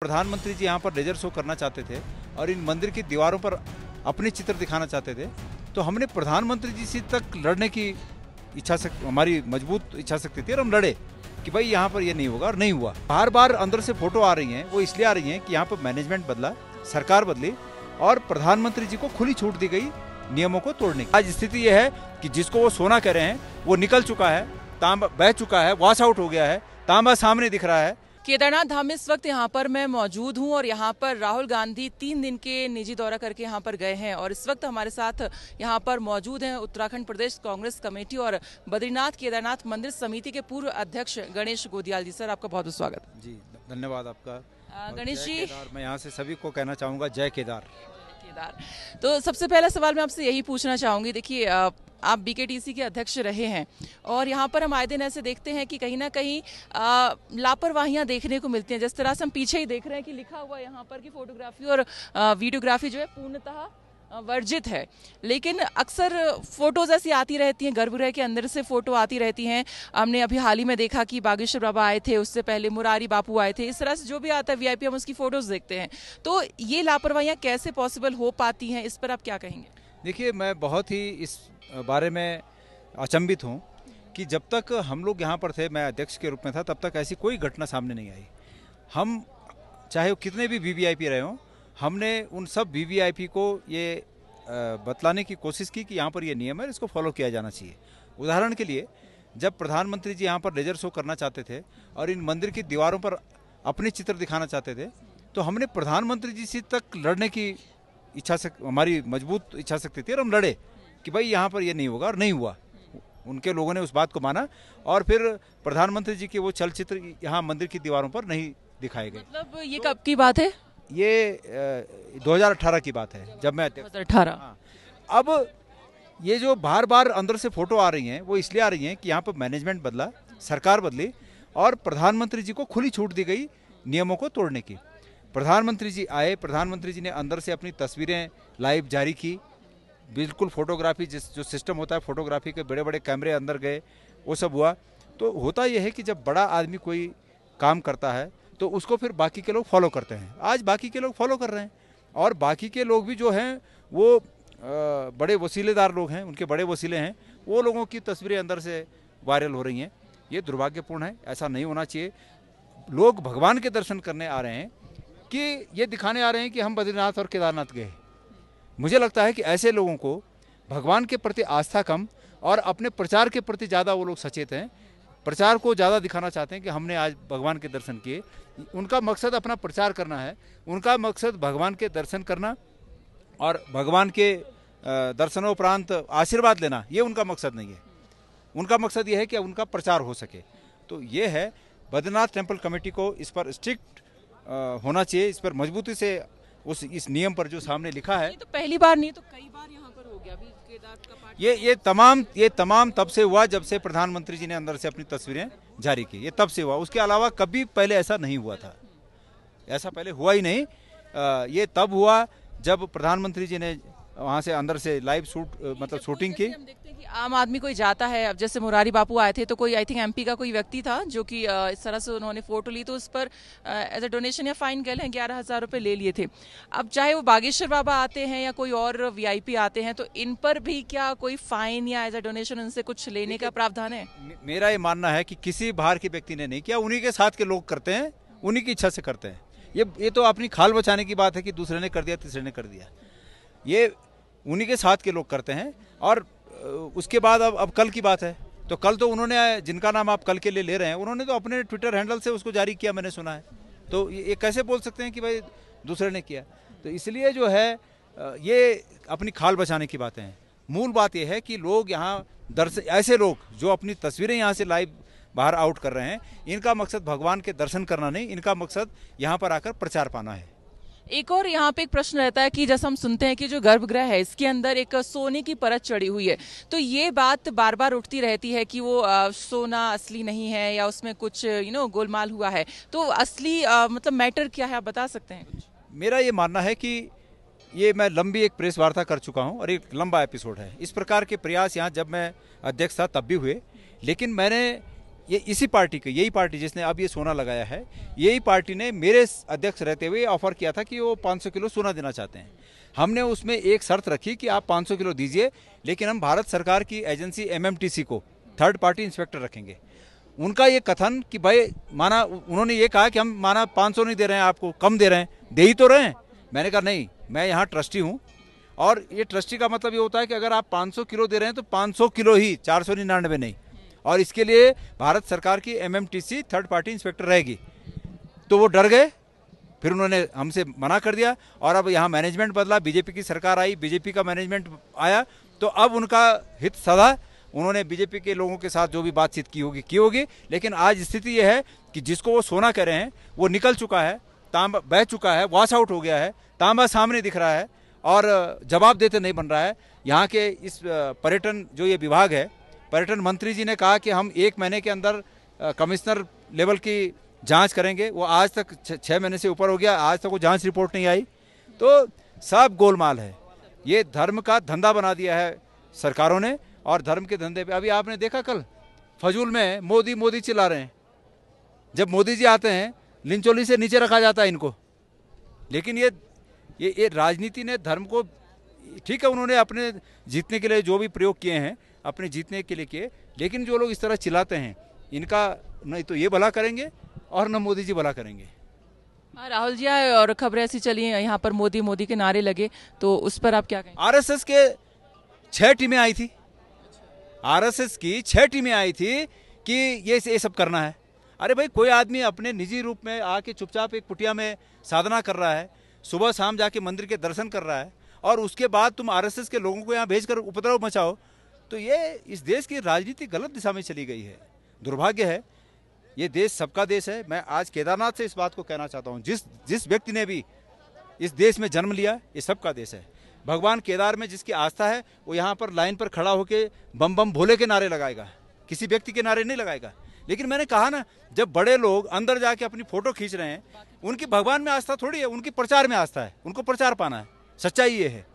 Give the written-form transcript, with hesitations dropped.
प्रधानमंत्री जी यहाँ पर लेजर शो करना चाहते थे और इन मंदिर की दीवारों पर अपने चित्र दिखाना चाहते थे, तो हमने प्रधानमंत्री जी से तक लड़ने की हमारी मजबूत इच्छा शक्ति थी और हम लड़े कि भाई यहाँ पर ये नहीं होगा और नहीं हुआ। बार बार अंदर से फोटो आ रही हैं, वो इसलिए आ रही हैं कि यहाँ पर मैनेजमेंट बदला, सरकार बदली और प्रधानमंत्री जी को खुली छूट दी गई नियमों को तोड़ने की। आज स्थिति यह है कि जिसको वो सोना कह रहे हैं वो निकल चुका है, तांबा बह चुका है, वॉश आउट हो गया है, तांबा सामने दिख रहा है। केदारनाथ धाम में इस वक्त यहाँ पर मैं मौजूद हूँ और यहाँ पर राहुल गांधी 3 दिन के निजी दौरा करके यहाँ पर गए हैं और इस वक्त हमारे साथ यहाँ पर मौजूद हैं उत्तराखंड प्रदेश कांग्रेस कमेटी और बद्रीनाथ केदारनाथ मंदिर समिति के पूर्व अध्यक्ष गणेश गोदियाल जी। सर, आपका बहुत बहुत स्वागत। जी धन्यवाद आपका। गणेश जी, मैं यहाँ से सभी को कहना चाहूँगा जय केदार। तो सबसे पहला सवाल मैं आपसे यही पूछना चाहूंगी, देखिए आप बीकेटीसी के अध्यक्ष रहे हैं और यहाँ पर हम आए दिन ऐसे देखते हैं कि कहीं ना कहीं लापरवाहियां देखने को मिलती हैं। जिस तरह से हम पीछे ही देख रहे हैं कि लिखा हुआ यहाँ पर कि फोटोग्राफी और वीडियोग्राफी जो है पूर्णतः वर्जित है, लेकिन अक्सर फोटोज ऐसी आती रहती हैं, गर्भगृह के अंदर से फोटो आती रहती हैं। हमने अभी हाल ही में देखा कि बागेश्वर बाबा आए थे, उससे पहले मुरारी बापू आए थे। इस तरह से जो भी आता है वीआईपी हम उसकी फोटोज देखते हैं, तो ये लापरवाहियां कैसे पॉसिबल हो पाती हैं, इस पर आप क्या कहेंगे? देखिए, मैं बहुत ही इस बारे में अचंभित हूँ कि जब तक हम लोग यहाँ पर थे, मैं अध्यक्ष के रूप में था, तब तक ऐसी कोई घटना सामने नहीं आई। हम चाहे वो कितने भी वीवीआईपी रहे हों, हमने उन सब वीवीआईपी को ये बतलाने की कोशिश की कि यहाँ पर ये नियम है, इसको फॉलो किया जाना चाहिए। उदाहरण के लिए, जब प्रधानमंत्री जी यहाँ पर लेजर शो करना चाहते थे और इन मंदिर की दीवारों पर अपने चित्र दिखाना चाहते थे, तो हमने प्रधानमंत्री जी से तक लड़ने की हमारी मजबूत इच्छा शक्ति थी और हम लड़े कि भाई यहाँ पर ये नहीं होगा और नहीं हुआ। उनके लोगों ने उस बात को माना और फिर प्रधानमंत्री जी के वो चलचित्र यहाँ मंदिर की दीवारों पर नहीं दिखाए गए। मतलब ये कब की बात है? ये 2018 की बात है, जब मैं 2018। हाँ। अब ये जो बार बार अंदर से फोटो आ रही हैं, वो इसलिए आ रही हैं कि यहाँ पर मैनेजमेंट बदला, सरकार बदली और प्रधानमंत्री जी को खुली छूट दी गई नियमों को तोड़ने की। प्रधानमंत्री जी आए, प्रधानमंत्री जी ने अंदर से अपनी तस्वीरें लाइव जारी की, बिल्कुल फोटोग्राफी जो सिस्टम होता है, फोटोग्राफी के बड़े बड़े कैमरे अंदर गए, वो सब हुआ। तो होता यह है कि जब बड़ा आदमी कोई काम करता है तो उसको फिर बाकी के लोग फॉलो करते हैं। आज बाकी के लोग फॉलो कर रहे हैं और बाकी के लोग भी जो हैं वो बड़े वसीलेदार लोग हैं, उनके बड़े वसीले हैं, वो लोगों की तस्वीरें अंदर से वायरल हो रही हैं। ये दुर्भाग्यपूर्ण है, ऐसा नहीं होना चाहिए। लोग भगवान के दर्शन करने आ रहे हैं कि ये दिखाने आ रहे हैं कि हम बद्रीनाथ और केदारनाथ गए। मुझे लगता है कि ऐसे लोगों को भगवान के प्रति आस्था कम और अपने प्रचार के प्रति ज़्यादा वो लोग सचेत हैं, प्रचार को ज़्यादा दिखाना चाहते हैं कि हमने आज भगवान के दर्शन किए। उनका मकसद अपना प्रचार करना है, उनका मकसद भगवान के दर्शन करना और भगवान के दर्शनोपरांत आशीर्वाद लेना, ये उनका मकसद नहीं है। उनका मकसद ये है कि उनका प्रचार हो सके। तो ये है, बद्रीनाथ टेम्पल कमेटी को इस पर स्ट्रिक्ट होना चाहिए, इस पर मजबूती से इस नियम पर जो सामने लिखा है। ये तो पहली बार नहीं तो कई बार यहाँ पर हो गया। अभी केदारनाथ का पाठ ये तमाम तब से हुआ जब से प्रधानमंत्री जी ने अंदर से अपनी तस्वीरें जारी की, ये तब से हुआ। उसके अलावा कभी पहले ऐसा नहीं हुआ था, ऐसा पहले हुआ ही नहीं। ये तब हुआ जब प्रधानमंत्री जी ने वहाँ से अंदर से लाइव शूटिंग की। हम देखते हैं कि आम आदमी कोई जाता है, अब जैसे मुरारी बापू आए थे तो कोई आई थिंक एमपी का कोई व्यक्ति था जो कि इस तरह से उन्होंने फोटो ली, तो उस पर एज अ डोनेशन या फाइन कह लें 11,000 रुपये ले लिए थे। अब चाहे वो बागेश्वर बाबा आते हैं या कोई और वीआईपी आते हैं, तो इन पर भी क्या कोई फाइन या एज अ डोनेशन उनसे कुछ लेने का प्रावधान है? मेरा ये मानना है कि किसी बाहर के व्यक्ति ने नहीं किया, उन्हीं के साथ के लोग करते हैं, उन्हीं की इच्छा से करते हैं। ये तो अपनी खाल बचाने की बात है कि दूसरे ने कर दिया, तीसरे ने कर दिया। ये उन्हीं के साथ के लोग करते हैं। और उसके बाद अब कल की बात है, तो कल तो उन्होंने, जिनका नाम आप कल के लिए ले रहे हैं, उन्होंने तो अपने ट्विटर हैंडल से उसको जारी किया, मैंने सुना है। तो ये कैसे बोल सकते हैं कि भाई दूसरे ने किया? तो इसलिए जो है ये अपनी खाल बचाने की बातें हैं। मूल बात ये है कि लोग यहाँ ऐसे लोग जो अपनी तस्वीरें यहाँ से लाइव बाहर आउट कर रहे हैं, इनका मकसद भगवान के दर्शन करना नहीं, इनका मकसद यहाँ पर आकर प्रचार पाना है। एक और यहाँ पे एक प्रश्न रहता है कि जैसे हम सुनते हैं कि जो गर्भगृह है इसके अंदर एक सोने की परत चढ़ी हुई है, तो ये बात बार बार उठती रहती है कि वो सोना असली नहीं है या उसमें कुछ गोलमाल हुआ है। तो असली मतलब मैटर क्या है, आप बता सकते हैं कुछ? मेरा ये मानना है कि ये मैं लंबी एक प्रेस वार्ता कर चुका हूँ और एक लंबा एपिसोड है। इस प्रकार के प्रयास यहाँ जब मैं अध्यक्ष था तब भी हुए, लेकिन मैंने ये इसी पार्टी के, यही पार्टी जिसने अब ये सोना लगाया है, यही पार्टी ने मेरे अध्यक्ष रहते हुए ऑफर किया था कि वो 500 किलो सोना देना चाहते हैं। हमने उसमें एक शर्त रखी कि आप 500 किलो दीजिए, लेकिन हम भारत सरकार की एजेंसी एमएमटीसी को थर्ड पार्टी इंस्पेक्टर रखेंगे। उनका ये कथन कि भाई माना, उन्होंने ये कहा कि हम माना 500 नहीं दे रहे हैं, आपको कम दे रहे हैं, दे ही तो रहे हैं। मैंने कहा नहीं, मैं यहाँ ट्रस्टी हूँ, और ये ट्रस्टी का मतलब ये होता है कि अगर आप 500 किलो दे रहे हैं तो 500 किलो ही, 499 नहीं। और इसके लिए भारत सरकार की एमएमटीसी थर्ड पार्टी इंस्पेक्टर रहेगी। तो वो डर गए, फिर उन्होंने हमसे मना कर दिया। और अब यहाँ मैनेजमेंट बदला, बीजेपी की सरकार आई, बीजेपी का मैनेजमेंट आया, तो अब उनका हित सदा, उन्होंने बीजेपी के लोगों के साथ जो भी बातचीत की होगी। लेकिन आज स्थिति ये है कि जिसको वो सोना कह रहे हैं वो निकल चुका है, तांबा बह चुका है, वॉश आउट हो गया है, तांबा सामने दिख रहा है और जवाब देते नहीं बन रहा है। यहाँ के इस पर्यटन जो ये विभाग है, पर्यटन मंत्री जी ने कहा कि हम 1 महीने के अंदर कमिश्नर लेवल की जांच करेंगे। वो आज तक 6 महीने से ऊपर हो गया, आज तक वो जांच रिपोर्ट नहीं आई। तो सब गोलमाल है, ये धर्म का धंधा बना दिया है सरकारों ने। और धर्म के धंधे पे अभी आपने देखा कल फजूल में मोदी मोदी चिल्ला रहे हैं। जब मोदी जी आते हैं लिंचोली से नीचे रखा जाता है इनको। लेकिन ये राजनीति ने धर्म को, ठीक है उन्होंने अपने जीतने के लिए जो भी प्रयोग किए हैं अपने जीतने के लिए किए, लेकिन जो लोग इस तरह चिल्लाते हैं इनका नहीं तो ये भला करेंगे और न मोदी जी भला करेंगे। राहुल जी आए और खबरें ऐसी चली हैं, यहाँ पर मोदी मोदी के नारे लगे, तो उस पर आप क्या कहेंगे? आरएसएस के 6 टीमें आई थी, आरएसएस की 6 टीमें आई थी कि ये सब करना है। अरे भाई, कोई आदमी अपने निजी रूप में आके चुपचाप एक कुटिया में साधना कर रहा है, सुबह शाम जाके मंदिर के दर्शन कर रहा है, और उसके बाद तुम आरएसएस के लोगों को यहाँ भेजकर उपद्रव मचाओ, तो ये इस देश की राजनीति गलत दिशा में चली गई है। दुर्भाग्य है, ये देश सबका देश है। मैं आज केदारनाथ से इस बात को कहना चाहता हूँ, जिस व्यक्ति ने भी इस देश में जन्म लिया, ये सबका देश है। भगवान केदार में जिसकी आस्था है वो यहाँ पर लाइन पर खड़ा होके बम बम भोले के नारे लगाएगा, किसी व्यक्ति के नारे नहीं लगाएगा। लेकिन मैंने कहा ना, जब बड़े लोग अंदर जाके अपनी फोटो खींच रहे हैं, उनकी भगवान में आस्था थोड़ी है, उनकी प्रचार में आस्था है, उनको प्रचार पाना है। सच्चाई ये है।